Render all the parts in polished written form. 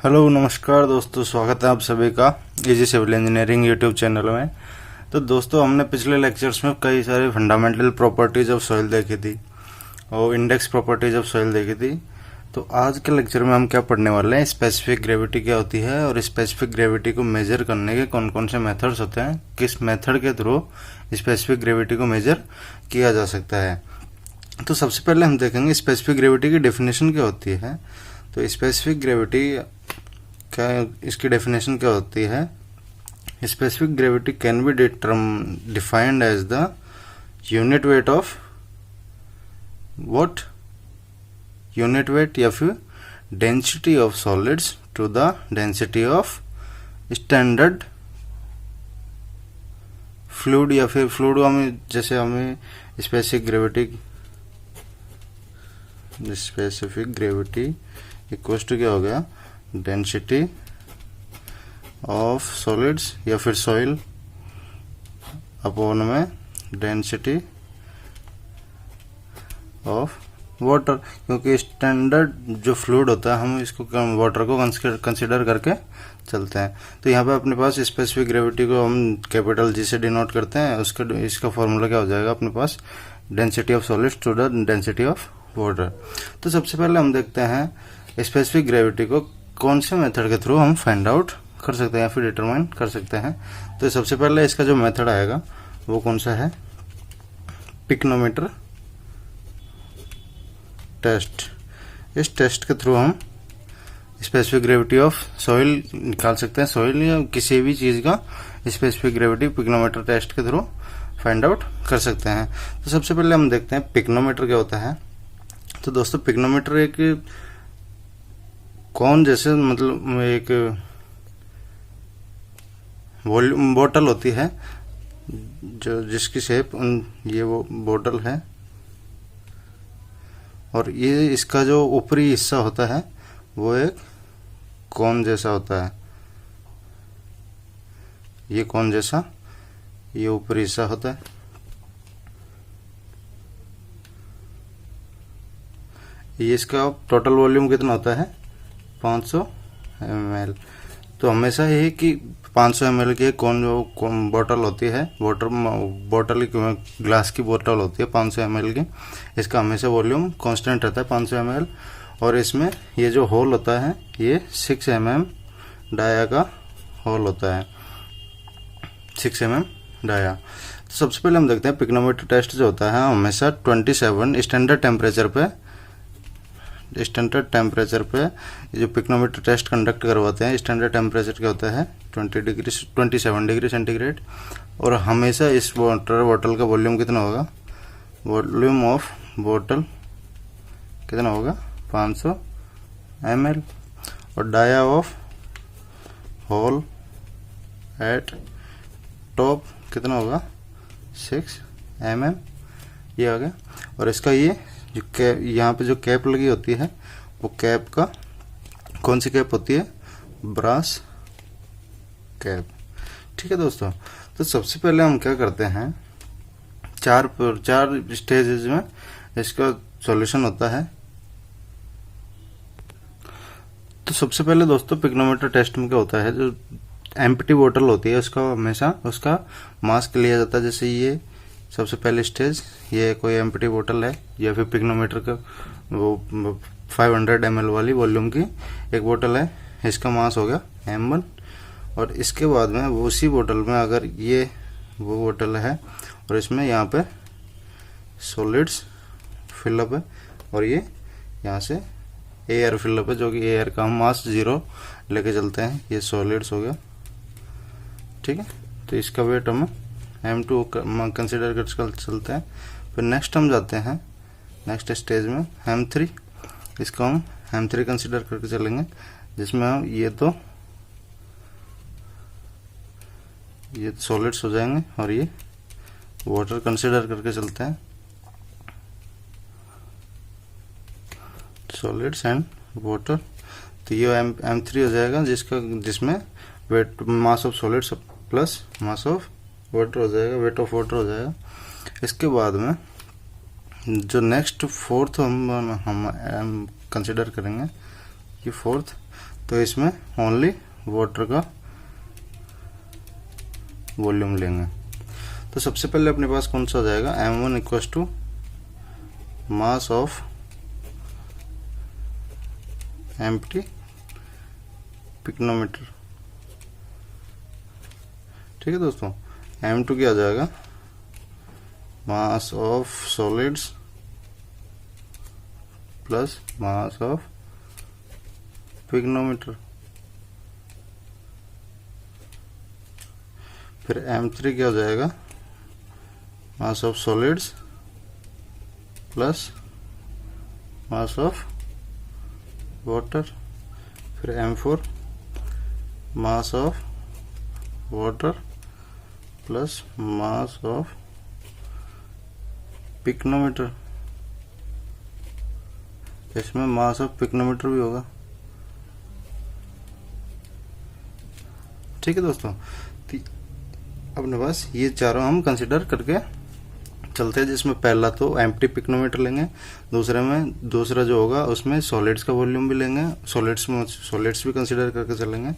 Hello नमस्कार दोस्तों, स्वागत है आप सभी का easy civil engineering YouTube channel में। तो दोस्तों, हमने पिछले लेक्चर्स में कई सारे फंडामेंटल प्रॉपर्टीज ऑफ सॉइल देखी थी और इंडेक्स प्रॉपर्टीज ऑफ सॉइल देखी थी। तो आज के लेक्चर में हम क्या पढ़ने वाले हैं, स्पेसिफिक ग्रेविटी क्या होती है और स्पेसिफिक ग्रेविटी को मेजर करने के कौन कौन से मेथड्स होते हैं, किस मेथड के थ्रू स्पेसिफिक ग्रेविटी को मेजर किया जा सकता है। तो सबसे पहले हम देखेंगे स्पेसिफिक ग्रेविटी की डेफिनेशन क्या होती है। तो स्पेसिफिक ग्रेविटी क्या, इसकी डेफिनेशन क्या होती है। Specific gravity can be defined as the unit weight of what, unit weight या फिर density of solids to the density of standard fluid, या फिर फ्लूइड हमें जैसे हमें स्पेसिफिक ग्रेविटी इक्वल टू क्या हो गया, डेंसिटी ऑफ सॉलिड्स या फिर सॉइल अपॉन में डेंसिटी ऑफ वाटर, क्योंकि स्टैंडर्ड जो फ्लूइड होता है हम इसको वाटर को कंसिडर करके चलते हैं। तो यहाँ पे अपने पास स्पेसिफिक ग्रेविटी को हम कैपिटल जी से डिनोट करते हैं। इसका फॉर्मूला क्या हो जाएगा अपने पास, density of solids to the density of water. तो सबसे पहले हम देखते हैं स्पेसिफिक ग्रेविटी को कौन से मेथड के थ्रू हम फाइंड आउट कर सकते हैं या फिर डिटरमाइन कर सकते हैं। तो सबसे पहले इसका जो मेथड आएगा वो कौन सा है, पिक्नोमीटर टेस्ट। इस टेस्ट के थ्रू हम स्पेसिफिक ग्रेविटी ऑफ सॉइल निकाल सकते हैं, सॉइल या किसी भी चीज़ का स्पेसिफिक ग्रेविटी पिक्नोमीटर टेस्ट के थ्रू फाइंड आउट कर सकते हैं। तो सबसे पहले हम देखते हैं पिक्नोमीटर क्या होता है। तो दोस्तों, पिक्नोमीटर एक कौन जैसे मतलब एक वॉल्यूम बोतल होती है जो जिसकी शेप ये वो बोतल है, और ये इसका जो ऊपरी हिस्सा होता है वो एक कौन जैसा होता है। ये कौन जैसा ये ऊपरी हिस्सा होता है। ये इसका टोटल वॉल्यूम कितना होता है, 500 ml। तो हमेशा यही कि 500 ml की कौन बोतल होती है, बोतल ग्लास की बोतल होती है 500 ml की, इसका हमेशा वॉल्यूम कांस्टेंट रहता है 500 ml। और इसमें ये जो होल होता है ये 6 mm डाया का होल होता है, 6 mm डाया। तो सबसे पहले हम देखते हैं पिक्नोमीटर टेस्ट जो होता है हमेशा 27 स्टैंडर्ड टेम्परेचर पे ये जो पिक्नोमीटर टेस्ट कंडक्ट करवाते हैं, स्टैंडर्ड टेम्परेचर क्या होता है 27 डिग्री सेंटीग्रेड। और हमेशा इस बोतल का वॉल्यूम कितना होगा, वॉल्यूम ऑफ बोतल कितना होगा 500 ml। और dia of hole at top कितना होगा 6 mm, ये आ गया। और इसका ये जो कैप, यहाँ पे जो कैप लगी होती है वो कैप का कौन सी कैप होती है, ब्रास कैप। ठीक है दोस्तों, तो सबसे पहले हम क्या करते हैं, चार स्टेजेस में इसका सॉल्यूशन होता है। तो सबसे पहले दोस्तों पिक्नोमीटर टेस्ट में क्या होता है, जो एम्प्टी बोतल होती है उसका हमेशा उसका मास लिया जाता है। जैसे ये सबसे पहले स्टेज, ये कोई एम्प्टी बोतल है या फिर पिक्नोमीटर का वो 500 ml वाली वॉल्यूम की एक बोतल है, इसका मास हो गया m1। और इसके बाद में वो उसी बोतल में अगर ये वो बोतल है और इसमें यहाँ पे सॉलिड्स फिलअप है और ये यहाँ से एयर फिलअप है, जो कि एयर का हम मास 0 लेके चलते हैं, ये सॉलिड्स हो गया। ठीक है, तो इसका वेट हम m2 कंसिडर कर चलते हैं। फिर नेक्स्ट हम जाते हैं नेक्स्ट स्टेज में m3, इसको हम m3 कंसिडर करके चलेंगे, जिसमें हम ये सॉलिड्स हो जाएंगे और ये वाटर कंसिडर करके चलते हैं, सॉलिड्स एंड वाटर। तो ये m3 हो जाएगा, जिसमें weight mass of solids plus mass of water हो जाएगा, वेट ऑफ वाटर हो जाएगा। इसके बाद में जो नेक्स्ट फोर्थ हम कंसिडर करेंगे, ये फोर्थ, तो इसमें ओनली वाटर का वॉल्यूम लेंगे। तो सबसे पहले अपने पास कौन सा हो जाएगा, m1 equals to mass of empty pycnometer. ठीक है दोस्तों, m2 क्या आ जाएगा, mass of solids plus mass of pycnometer. फिर m3 क्या हो जाएगा, mass of solids plus mass of water. फिर m4 mass of water plus mass of pycnometer. इसमें मास ऑफ पिक्नोमीटर भी होगा। ठीक है दोस्तों, अपने पास ये चारों हम कंसिडर करके चलते हैं, जिसमें पहला तो एम्प्टी पिक्नोमीटर लेंगे, दूसरा जो होगा उसमें सॉलिड्स का वॉल्यूम भी लेंगे, सॉलिड्स भी कंसिडर करके चलेंगे।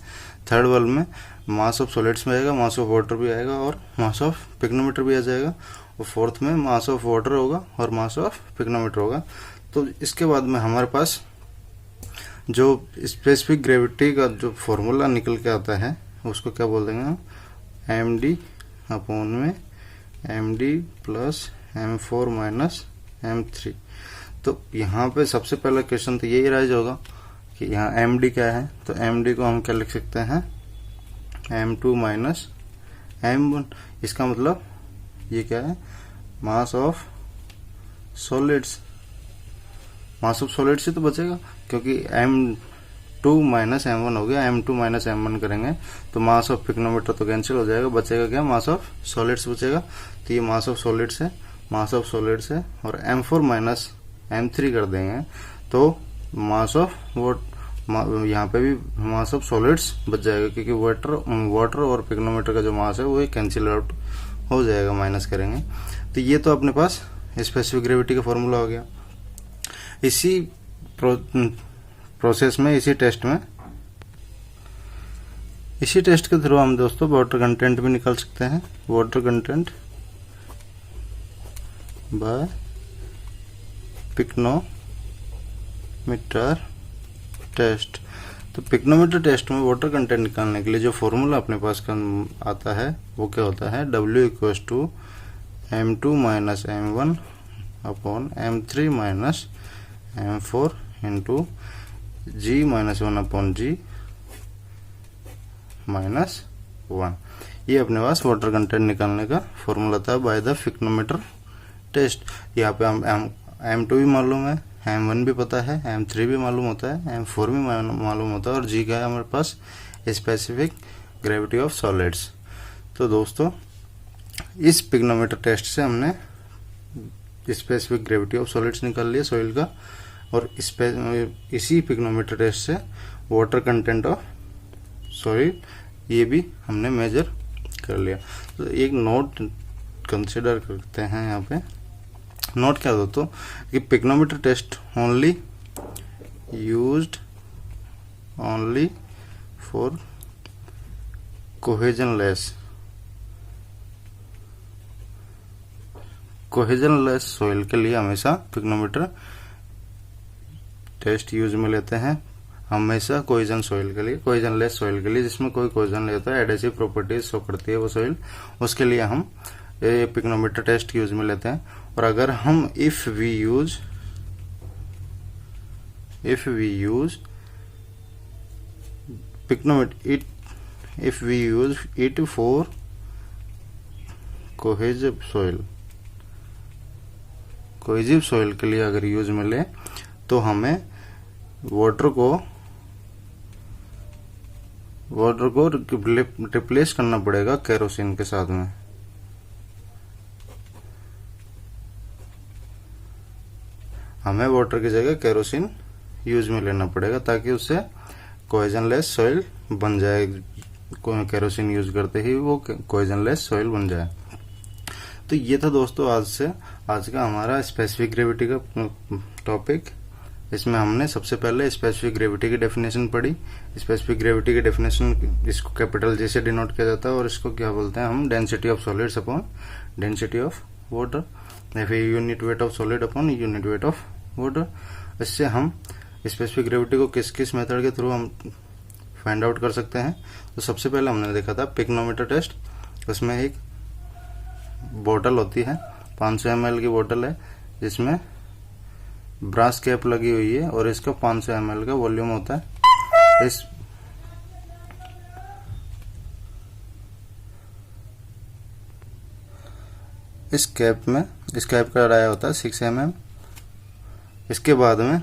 थर्ड वाले में मास ऑफ सॉलिड्स में आएगा, मास ऑफ वाटर भी आएगा और मास ऑफ पिक्नोमीटर भी आ जाएगा। और फोर्थ में मास ऑफ वाटर होगा और मास ऑफ पिक्नोमीटर होगा। तो इसके बाद में हमारे पास जो स्पेसिफिक ग्रेविटी का जो फॉर्मूला निकल के आता है उसको क्या बोल देंगे हम, md अपॉन में md plus m4 minus m3। तो यहाँ पे सबसे पहला क्वेश्चन तो यही राइज होगा कि यहाँ md क्या है, तो md को हम क्या लिख सकते हैं, m2 माइनस m1। इसका मतलब ये क्या है, मास of solids. Mass of solids से तो बचेगा क्योंकि m2 माइनस m1 हो गया, m2 माइनस m1 करेंगे तो मास ऑफ पिक्नोमीटर तो कैंसिल हो जाएगा, बचेगा क्या, मास ऑफ सॉलिड्स बचेगा। तो ये मास ऑफ सॉलिड्स है, मास ऑफ सॉलिड्स है, और m4 माइनस m3 कर देंगे तो मास ऑफ यहाँ पे भी मास ऑफ सॉलिड्स बच जाएगा, क्योंकि वाटर और पिक्नोमीटर का जो मास है वो कैंसिल आउट हो जाएगा, माइनस करेंगे। तो ये तो अपने पास स्पेसिफिक ग्रेविटी का फॉर्मूला हो गया। इसी प्रोसेस में, इसी टेस्ट के थ्रू हम दोस्तों वाटर कंटेंट भी निकाल सकते हैं। Water content by pycnometer test. तो पिक्नोमीटर टेस्ट में वाटर कंटेंट निकालने के लिए जो फॉर्मूला अपने पास आता है वो क्या होता है, W equals to m2 minus m1 upon m3 minus m4 into g minus 1 upon g minus 1। ये अपने पास वाटर कंटेंट निकालने का फॉर्मूला था बाय द पिक्नोमीटर टेस्ट। यहाँ पे हम m2 भी मालूम है, m1 भी पता है, m3 भी मालूम होता है, m4 भी मालूम होता है, और g का है हमारे पास स्पेसिफिक ग्रेविटी ऑफ सॉलिड्स। तो दोस्तों इस पिक्नोमीटर टेस्ट से हमने स्पेसिफिक ग्रेविटी ऑफ सॉलिड्स निकाल लिया सॉइल का, और इसी पिक्नोमीटर टेस्ट से वाटर कंटेंट ऑफ सॉइल ये भी हमने मेजर कर लिया। तो एक नोट कंसिडर करते हैं यहाँ पे। नोट क्या दोस्तों कि pycnometer test only used only for cohesionless soil के लिए हमेशा पिक्नोमीटर टेस्ट यूज में लेते हैं, हमेशा कोहेजन सॉइल के लिए, कोहेजनलेस सॉइल के लिए जिसमें कोई कोहेजन नहीं होता है, एडेसिव प्रॉपर्टीज शो करती है वो सॉइल, उसके लिए हम पिक्नोमीटर टेस्ट यूज में लेते हैं। और अगर हम if we use it for cohesive soil के लिए अगर यूज में ले तो हमें वाटर को रिप्लेस करना पड़ेगा केरोसिन के साथ में। हमें वाटर की जगह केरोसिन यूज में लेना पड़ेगा ताकि उससे कोहेजनलेस सॉइल बन जाए, केरोसिन यूज करते ही वो कोहेजनलेस सॉइल बन जाए। तो ये था दोस्तों आज का हमारा स्पेसिफिक ग्रेविटी का टॉपिक। इसमें हमने सबसे पहले स्पेसिफिक ग्रेविटी की डेफिनेशन पढ़ी। स्पेसिफिक ग्रेविटी की डेफिनेशन, इसको कैपिटल जी से डिनोट किया जाता है और इसको क्या बोलते हैं हम, density of solids upon density of water, या फिर unit weight of solid upon unit weight of water. इससे हम स्पेसिफिक ग्रेविटी को किस किस मेथड के थ्रू हम फाइंड आउट कर सकते हैं। तो सबसे पहले हमने देखा था पिग्नोमीटर टेस्ट। उसमें एक बोतल होती है, 500 ml की बोतल है, जिसमें ब्रास कैप लगी हुई है और इसका 500 ml का वॉल्यूम होता है। इस कैप का डाया होता है 6 mm। इसके बाद में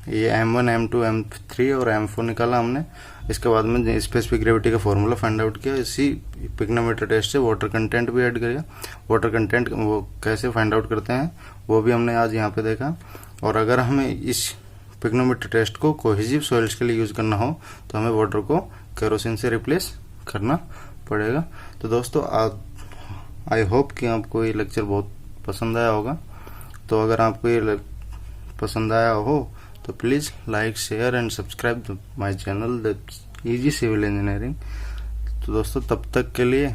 ये M1, M2, M3 और M4 निकाला हमने। इसके बाद में स्पेसिफिक ग्रेविटी का फॉर्मूला फाइंड आउट किया। इसी पिग्नोमीटर टेस्ट से वाटर कंटेंट भी ऐड किया। वाटर कंटेंट वो कैसे फाइंड आउट करते हैं वो भी हमने आज यहाँ पे देखा। और अगर हमें इस पिग्नोमीटर टेस्ट को कोहेसिव सॉइल्स के लिए यूज करना हो तो हमें वाटर को केरोसिन से रिप्लेस करना पड़ेगा। तो दोस्तों आई होप कि आपको ये लेक्चर बहुत पसंद आया होगा। तो अगर आपको ये पसंद आया हो तो please like, share and subscribe my channel the easy civil engineering. तो दोस्तों तब तक के लिए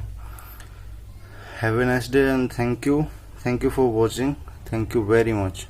have a nice day and thank you for watching. Thank you very much.